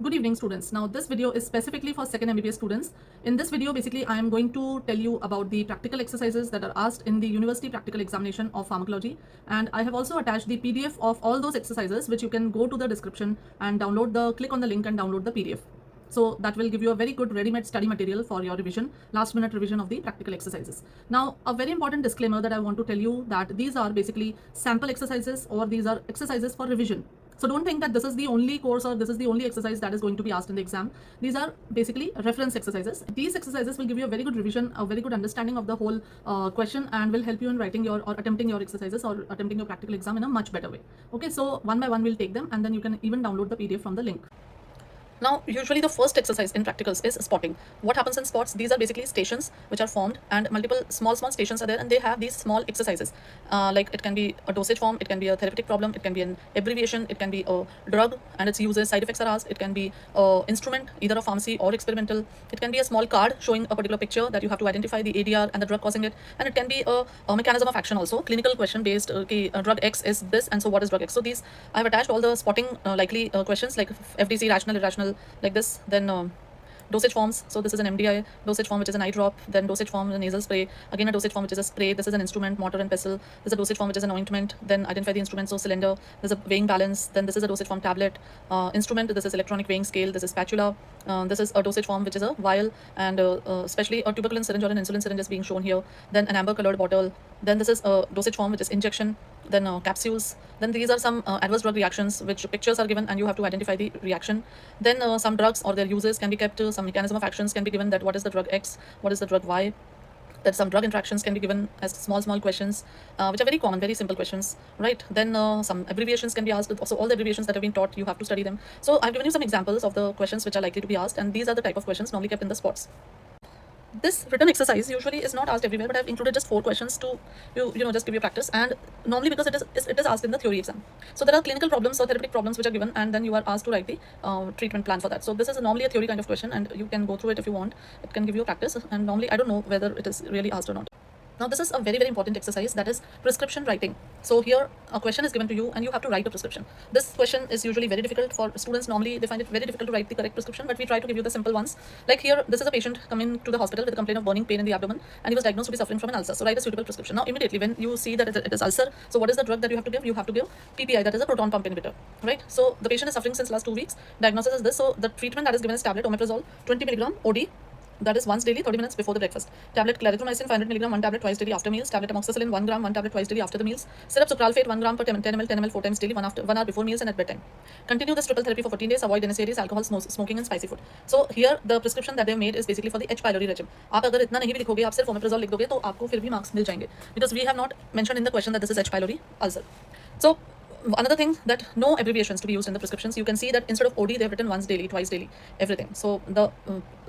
Good evening, students. Now this video is specifically for second MBBS students. In this video, basically I am going to tell you about the practical exercises that are asked in the university practical examination of pharmacology, and I have also attached the PDF of all those exercises, which you can go to the description and click on the link and download the PDF. So that will give you a very good ready-made study material for your revision, last minute revision of the practical exercises. Now, a very important disclaimer that I want to tell you that these are basically sample exercises, or these are exercises for revision. So don't think that this is the only course or this is the only exercise that is going to be asked in the exam. These are basically reference exercises. These exercises will give you a very good revision, a very good understanding of the whole question, and will help you in writing your or attempting your exercises or attempting your practical exam in a much better way. Okay, so one by one we'll take them, and then you can even download the PDF from the link. Now, usually the first exercise in practicals is spotting. What happens in spots? These are basically stations which are formed, and multiple small stations are there, and they have these small exercises. Like it can be a dosage form, it can be a therapeutic problem, it can be an abbreviation, it can be a drug and its uses, side effects are asked, it can be an instrument, either a pharmacy or experimental, it can be a small card showing a particular picture that you have to identify the ADR and the drug causing it, and it can be a mechanism of action also, clinical question based, drug X is this, and so what is drug X? So these, I have attached all the spotting likely questions like FDC, rational, irrational, like this. Then dosage forms. So this is an MDI dosage form, which is an eye drop. Then dosage form is a nasal spray. Again a dosage form, which is a spray. This is an instrument, mortar and pestle. This is a dosage form, which is an ointment. Then identify the instrument. So cylinder. There's a weighing balance. Then this is a dosage form, tablet. Instrument. This is electronic weighing scale. This is spatula. This is a dosage form, which is a vial, and especially a tuberculin syringe or an insulin syringe is being shown here. Then an amber colored bottle. Then this is a dosage form, which is injection. Then capsules. Then these are some adverse drug reactions, which pictures are given and you have to identify the reaction. Then some drugs or their uses can be kept. Some mechanism of actions can be given, that what is the drug X, what is the drug Y. That some drug interactions can be given as small questions, which are very common, very simple questions, right? Then some abbreviations can be asked. So all the abbreviations that have been taught, you have to study them. So I've given you some examples of the questions which are likely to be asked, and these are the type of questions normally kept in the spots. This written exercise usually is not asked everywhere, but I've included just 4 questions to just give you practice, and normally because it is asked in the theory exam. So there are clinical problems or therapeutic problems which are given, and then you are asked to write the treatment plan for that. So this is normally a theory kind of question, and you can go through it if you want. It can give you a practice, and normally I don't know whether it is really asked or not. Now this is a very important exercise, that is prescription writing. So here a question is given to you and you have to write a prescription. This question is usually very difficult for students. Normally they find it very difficult to write the correct prescription, but we try to give you the simple ones. Like here, this is a patient coming to the hospital with a complaint of burning pain in the abdomen, and he was diagnosed to be suffering from an ulcer. So write a suitable prescription. Now immediately when you see that it is ulcer, so what is the drug that you have to give? You have to give PPI, that is a proton pump inhibitor, right? So the patient is suffering since last 2 weeks. Diagnosis is this. So the treatment that is given is tablet omeprazole 20 mg OD. That is once daily, 30 minutes before the breakfast. Tablet clarithromycin 500 mg, 1 tablet twice daily after meals. Tablet amoxicillin 1 gram, 1 tablet twice daily after the meals. Syrup sucralfate 1 gram per 10 ml, 10 ml 4 times daily, 1 hour before meals and at bedtime. Continue this triple therapy for 14 days. Avoid NSAIDs, alcohol, smoking and spicy food. So here the prescription that they have made is basically for the H. pylori regime. आप अगर इतना नहीं भी लिखोगे, आप सिर्फ omeprazole लिख दोगे, तो आपको फिर भी marks मिल जाएंगे, because we have not mentioned in the question that this is H. pylori ulcer. So another thing, that no abbreviations to be used in the prescriptions. You can see that instead of OD they have written once daily, twice daily, everything. So the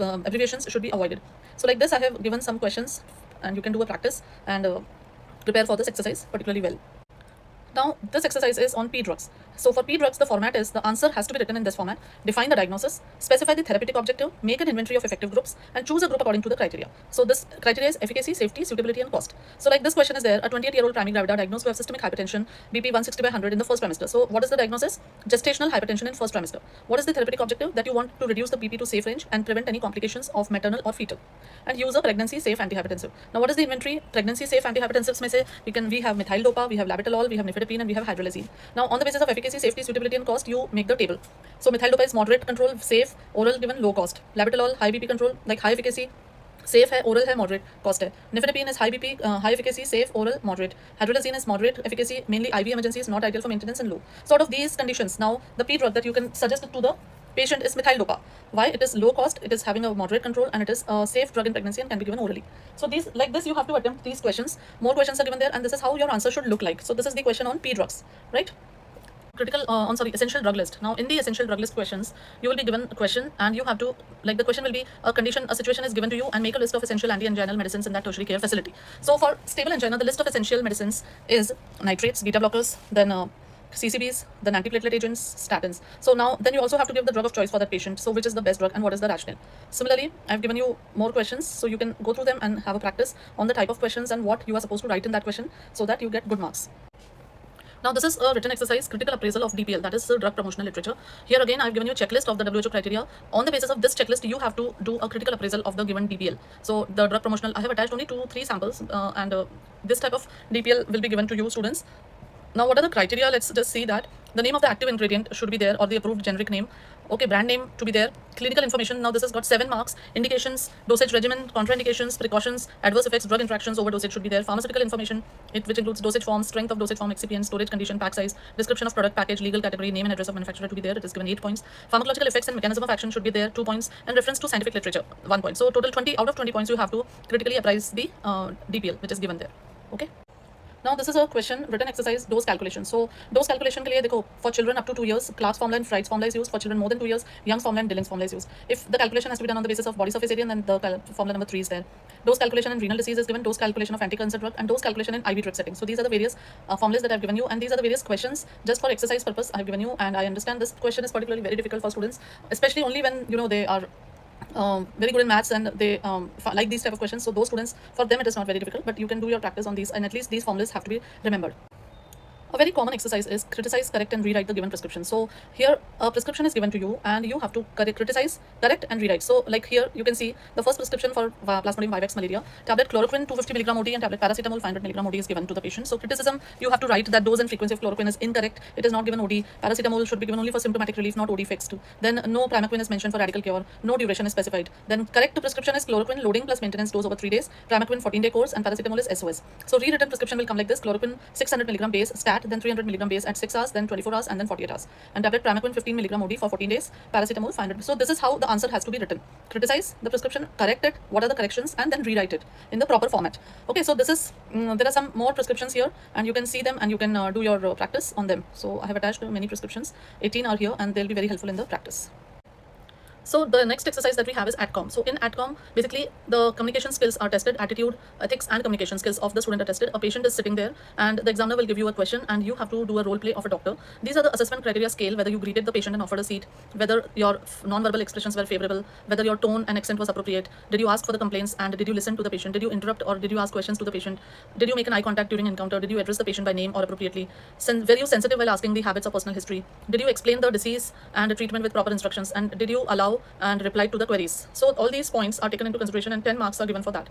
abbreviations should be avoided. So like this, I have given some questions, and you can do a practice and prepare for this exercise particularly well. Now this exercise is on P drugs. So for P drugs, the format is, the answer has to be written in this format. Define the diagnosis, specify the therapeutic objective, make an inventory of effective groups, and choose a group according to the criteria. So this criteria is efficacy, safety, suitability, and cost. So like this question is there, a 28-year-old primary gravida diagnosed to have systemic hypertension, BP 160/100 in the first trimester. So what is the diagnosis? Gestational hypertension in first trimester. What is the therapeutic objective? That you want to reduce the BP to safe range and prevent any complications of maternal or fetal, and use a pregnancy safe antihypertensive. Now what is the inventory? Pregnancy safe antihypertensives may say we have methyl dopa, we have labetalol, we have nifedipine, and we have hydralazine. Now on the basis of efficacy, safety, suitability, and cost, you make the table. So methyl dopa is moderate control, safe, oral given, low cost. Labetalol, high BP control, like high efficacy, safe है, oral है, moderate cost है. Nifedipine is high BP, high efficacy, safe, oral, moderate. Hydralazine is moderate efficacy, mainly IV emergencies, not ideal for maintenance, and low. Sort of these conditions. Now the P drug that you can suggest to the patient is methyl dopa. Why? It is low cost, it is having a moderate control, and it is a safe drug in pregnancy and can be given orally. So these, like this, you have to attempt these questions. More questions are given there, and this is how your answer should look like. So this is the question on P drugs, right? Essential drug list. Now in the essential drug list questions, you will be given a question, and you have to, like, the question will be a condition, a situation is given to you, and make a list of essential anti-anginal medicines in that tertiary care facility. So for stable angina, the list of essential medicines is nitrates, beta blockers, then CCBs, then antiplatelet agents, statins. So now then you also have to give the drug of choice for that patient. So which is the best drug and what is the rationale? Similarly, I've given you more questions, so you can go through them and have a practice on the type of questions and what you are supposed to write in that question, so that you get good marks. Now this is a written exercise, critical appraisal of DPL, that is drug promotional literature. Here again, I've given you a checklist of the WHO criteria. On the basis of this checklist, you have to do a critical appraisal of the given DPL. So the drug promotional, I have attached only 2-3 samples, and this type of DPL will be given to you students. Now what are the criteria? Let's just see that the name of the active ingredient should be there, or the approved generic name. Okay, brand name to be there. Clinical information. Now this has got 7 marks. Indications, dosage regimen, contraindications, precautions, adverse effects, drug interactions, overdosage should be there. Pharmaceutical information, which includes dosage form, strength of dosage form, excipient, storage condition, pack size, description of product package, legal category, name and address of manufacturer to be there. It is given 8 points. Pharmacological effects and mechanism of action should be there, 2 points, and reference to scientific literature, 1 point. So total 20 out of 20 points you have to critically apprise the DPL, which is given there. Okay. Now this is a question written exercise, dose calculation. So dose calculation के लिए देखो, for children up to 2 years, Clark's formula and Fright's formula is used. For children more than 2 years, Young's formula and Dillon's formula is used. If the calculation has to be done on the basis of body surface area, then the formula number 3 is there. Dose calculation in renal disease is given, dose calculation of anti-cancer drug, and dose calculation in IV drip setting. So these are the various formulas that I've given you, and these are the various questions just for exercise purpose I've given you. And I understand this question is particularly very difficult for students, especially only when they are very good in maths and they like these type of questions. So those students, for them it is not very difficult, but you can do your practice on these, and at least these formulas have to be remembered. A very common exercise is criticize, correct and rewrite the given prescription. So here a prescription is given to you and you have to criticize, correct and rewrite. So like here you can see the first prescription for Plasmodium vivax malaria, tablet chloroquine 250 mg OD and tablet paracetamol 500 mg OD is given to the patient. So criticism, you have to write that dose and frequency of chloroquine is incorrect. It is not given OD. Paracetamol should be given only for symptomatic relief, not OD fixed. Then no primaquine is mentioned for radical cure. No duration is specified. Then correct prescription is chloroquine loading plus maintenance dose over 3 days. Primaquine 14-day course and paracetamol is SOS. So rewritten prescription will come like this: chloroquine 600 mg base stat, then 300 mg base at 6 hours, then 24 hours, and then 48 hours. And tablet primaquine 15 mg OD for 14 days, paracetamol 500. So this is how the answer has to be written. Criticize the prescription, correct it, what are the corrections, and then rewrite it in the proper format. Okay, so this is, there are some more prescriptions here, and you can see them and you can do your practice on them. So I have attached many prescriptions, 18 are here, and they'll be very helpful in the practice. So the next exercise that we have is ATCOM. So in ATCOM, basically the communication skills are tested, attitude, ethics and communication skills of the student are tested. A patient is sitting there and the examiner will give you a question and you have to do a role play of a doctor. These are the assessment criteria scale: whether you greeted the patient and offered a seat, whether your non-verbal expressions were favorable, whether your tone and accent was appropriate, did you ask for the complaints and did you listen to the patient, did you interrupt or did you ask questions to the patient, did you make an eye contact during encounter, did you address the patient by name or appropriately, were you sensitive while asking the habits or personal history, did you explain the disease and the treatment with proper instructions, and did you allow and reply to the queries. So all these points are taken into consideration and 10 marks are given for that.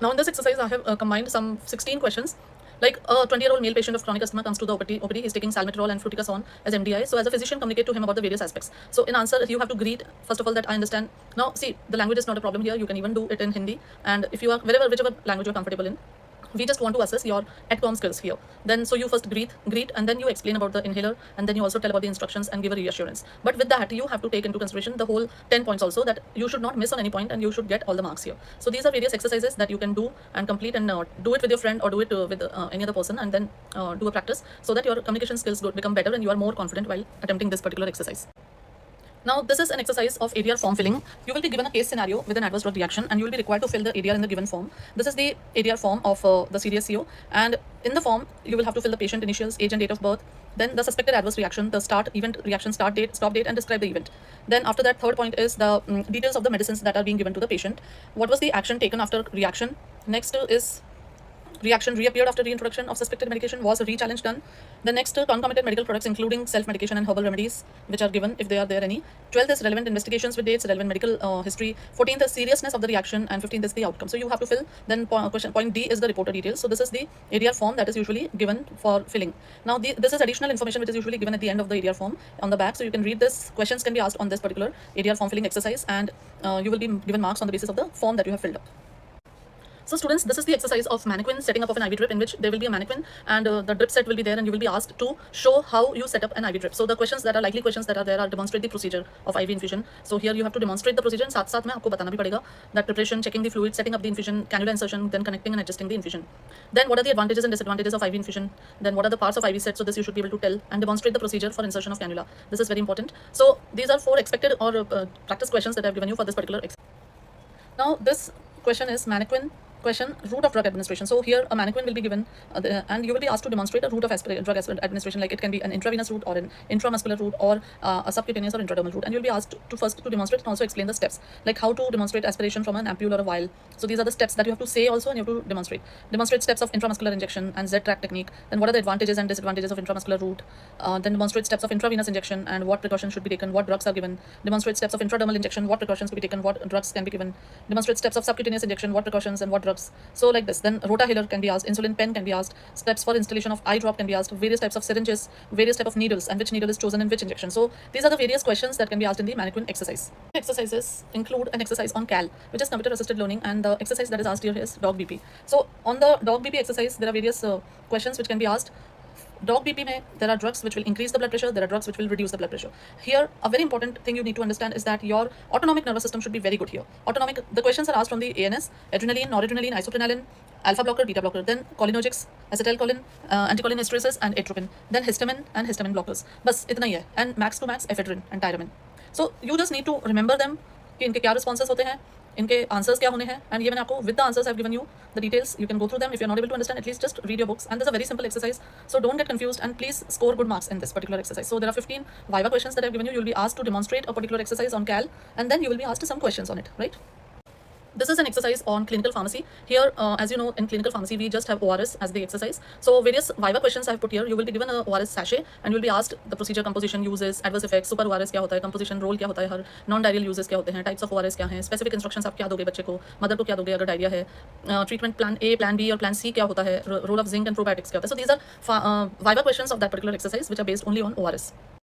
Now in this exercise I have combined some 16 questions. Like a 20-year-old male patient of chronic asthma comes to the OPD, he's taking salmeterol and fluticasone as MDI. So as a physician, communicate to him about the various aspects. So in answer, you have to greet, first of all, that I understand. Now see, the language is not a problem here. You can even do it in Hindi, and if you are whichever language you're comfortable in. We just want to assess your ATCOM skills here. Then so you first greet and then you explain about the inhaler, and then you also tell about the instructions and give a reassurance. But with that, you have to take into consideration the whole 10 points also, that you should not miss on any point and you should get all the marks here. So these are various exercises that you can do and complete, and do it with your friend or do it with any other person, and then do a practice so that your communication skills become better and you are more confident while attempting this particular exercise. Now this is an exercise of ADR form filling. You will be given a case scenario with an adverse drug reaction and you will be required to fill the ADR in the given form. This is the ADR form of the CDSCO, and in the form you will have to fill the patient initials, age and date of birth, then the suspected adverse reaction, the start event, reaction start date, stop date, and describe the event. Then after that, third point is the details of the medicines that are being given to the patient. What was the action taken after reaction? Next is reaction reappeared after reintroduction of suspected medication. Was a re-challenge done? The next concomitant medical products including self-medication and herbal remedies which are given if they are there any. 12th is relevant investigations with dates, relevant medical history. 14th is seriousness of the reaction, and 15th is the outcome. So you have to fill. Then point D is the reporter details. So this is the ADR form that is usually given for filling. Now this is additional information which is usually given at the end of the ADR form on the back. So you can read this. Questions can be asked on this particular ADR form filling exercise, and you will be given marks on the basis of the form that you have filled up. So students, this is the exercise of mannequin, setting up of an IV drip, in which there will be a mannequin and the drip set will be there, and you will be asked to show how you set up an IV drip. So the questions that are likely questions that are there are demonstrate the procedure of IV infusion. So here you have to demonstrate the procedure, and साथ साथ में आपको बताना भी पड़ेगा that preparation, checking the fluid, setting up the infusion, cannula insertion, then connecting and adjusting the infusion. Then what are the advantages and disadvantages of IV infusion? Then what are the parts of IV set? So this you should be able to tell and demonstrate the procedure for insertion of cannula. This is very important. So these are 4 expected or practice questions that I have given you for this particular exercise. Now this question is mannequin, question, route of drug administration. So here a mannequin will be given and you will be asked to demonstrate a route of drug administration, like it can be an intravenous route or an intramuscular route or a subcutaneous or intradermal route, and you'll be asked to first to demonstrate and also explain the steps, like how to demonstrate aspiration from an ampule or a vial. So these are the steps that you have to say also, and you have to demonstrate steps of intramuscular injection and Z-track technique, then what are the advantages and disadvantages of intramuscular route, then demonstrate steps of intravenous injection and what precautions should be taken, what drugs are given, demonstrate steps of intradermal injection, what precautions could be taken, what drugs can be given, demonstrate steps of subcutaneous injection, what precautions and what drugs. So like this. Then rotahaler can be asked, insulin pen can be asked, steps for installation of eye drop can be asked, various types of syringes, various type of needles, and which needle is chosen in which injection. So these are the various questions that can be asked in the mannequin exercise. Exercises include an exercise on CAL, which is computer assisted learning, and the exercise that is asked here is dog BP. So on the dog BP exercise, there are various questions which can be asked. Dog BP mein, there are drugs which will increase the blood pressure, there are drugs which will reduce the blood pressure. Here, a very important thing you need to understand is that your autonomic nervous system should be very good here. The questions are asked from the ANS, adrenaline, noradrenaline, isoprenaline, alpha blocker, beta blocker, then cholinergics, acetylcholine, anticholinesterase, and atropine, then histamine and histamine blockers. Bas, itna hi hai. And max to max, ephedrine and tyramine. So you just need to remember them, कि इनके क्या responses होते हैं, इनके answers क्या होने हैं, and ये मैंने आपको with the answers I've given you the details. You can go through them. If you're not able to understand, at least just read your books. And there's a very simple exercise, so don't get confused and please score good marks in this particular exercise. So there are 15 Viva questions that I've given you. You'll be asked to demonstrate a particular exercise on CAL, and then you will be asked some questions on it, right? This is an exercise on clinical pharmacy. Here, as you know, in clinical pharmacy, we just have ORS as the exercise. So various Viva questions I have put here. You will be given a ORS sachet and you will be asked the procedure, composition, uses, adverse effects, super ORS क्या होता है, composition, role क्या होता है, हर non-diarrheal uses क्या होते हैं, types of ORS क्या हैं, specific instructions आप क्या दोगे बच्चे को, mother को क्या दोगे अगर diarrhea है, treatment plan A, plan B और plan C क्या होता है, role of zinc and probiotics क्या होता है. So these are Viva questions of that particular exercise which are based only on ORS.